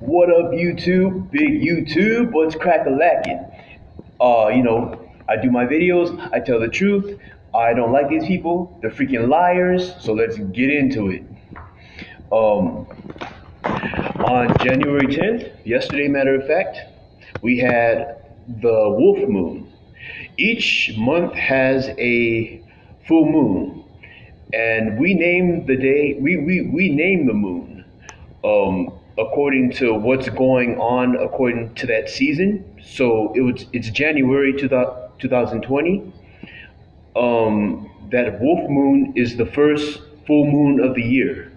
What up, YouTube? Big YouTube. What's crack-a-lacking? I do my videos. I tell the truth. I don't like these people. They're freaking liars. So let's get into it. Um, on January 10th, yesterday, matter of fact, we had the wolf moon. Each month has a full moon, and we name the day. We name the moon according to what's going on according to that season. So it's January 2020. That wolf moon is the first full moon of the year.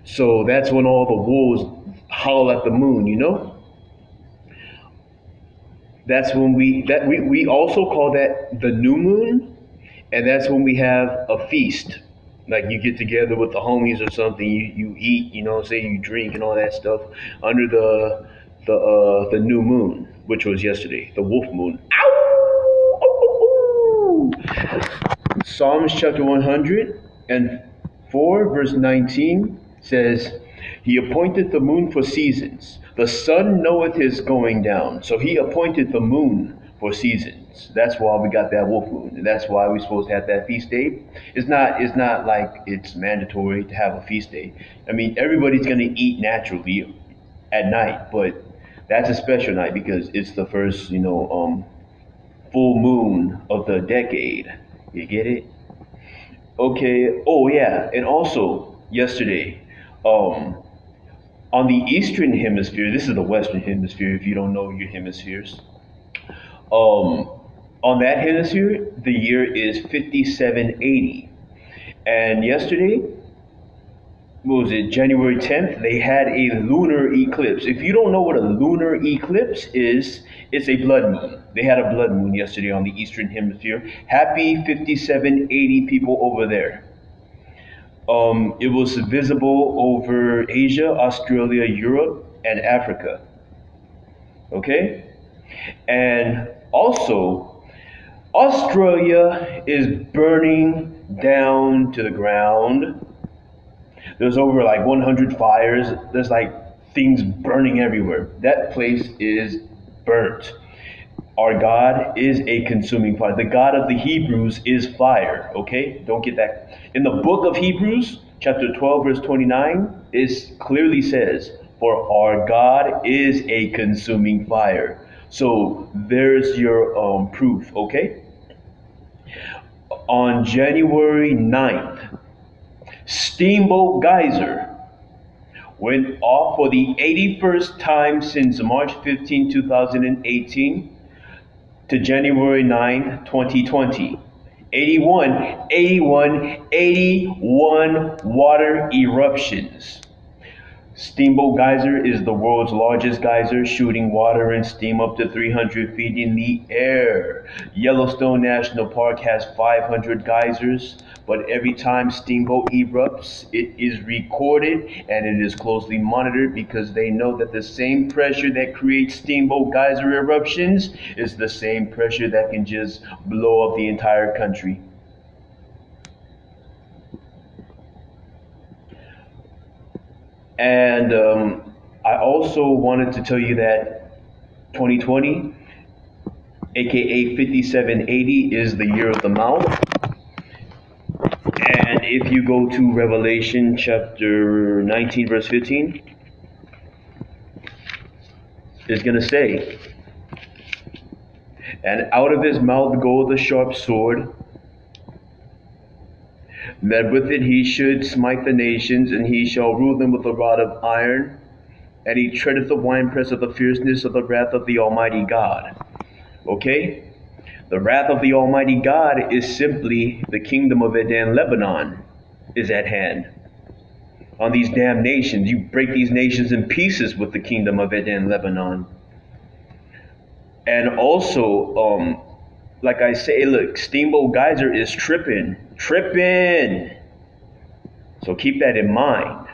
So that's when all the wolves howl at the moon. That's when we also call that the new moon, and that's when we have a feast. Like you get together with the homies or something, you eat, say you drink and all that stuff under the new moon, which was yesterday, the wolf moon. Ow! Psalms chapter 104, verse 19 says, He appointed the moon for seasons. The sun knoweth his going down. So he appointed the moon for seasons. That's why we got that wolf moon. And that's why we're supposed to have that feast day. It's not like it's mandatory to have a feast day. I mean, everybody's gonna eat naturally at night, but that's a special night because it's the first, full moon of the decade. You get it? Okay. Oh yeah. And also yesterday, um, on the Eastern Hemisphere, this is the Western Hemisphere. If you don't know your hemispheres, um, on that hemisphere, the year is 5780. And yesterday, what was it, January 10th, they had a lunar eclipse. If you don't know what a lunar eclipse is, it's a blood moon. They had a blood moon yesterday on the Eastern Hemisphere. Happy 5780 people over there. It was visible over Asia, Australia, Europe, and Africa. Okay? And also, Australia is burning down to the ground. There's over like 100 fires. There's like things burning everywhere. That place is burnt. Our God is a consuming fire. The God of the Hebrews is fire. Okay? Don't get that. In the book of Hebrews, chapter 12, verse 29, it clearly says, For our God is a consuming fire. So there's your proof. Okay? On January 9th, Steamboat Geyser went off for the 81st time since March 15, 2018 to January 9, 2020. 81 water eruptions. Steamboat Geyser is the world's largest geyser, shooting water and steam up to 300 feet in the air. Yellowstone National Park has 500 geysers, but every time Steamboat erupts, it is recorded and it is closely monitored because they know that the same pressure that creates Steamboat Geyser eruptions is the same pressure that can just blow up the entire country. And I also wanted to tell you that 2020, aka 5780, is the year of the mouth. And if you go to Revelation chapter 19, verse 15, it's going to say, And out of his mouth goeth a sharp sword, that with it he should smite the nations, and he shall rule them with a rod of iron, and he treadeth the winepress of the fierceness of the wrath of the Almighty God. Okay? The wrath of the Almighty God is simply the kingdom of Eden, Lebanon, is at hand. On these damn nations, you break these nations in pieces with the kingdom of Eden, Lebanon. And also, like I say, look, Steamboat Geyser is tripping. So keep that in mind.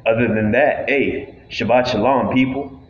Other than that, hey, Shabbat Shalom, people.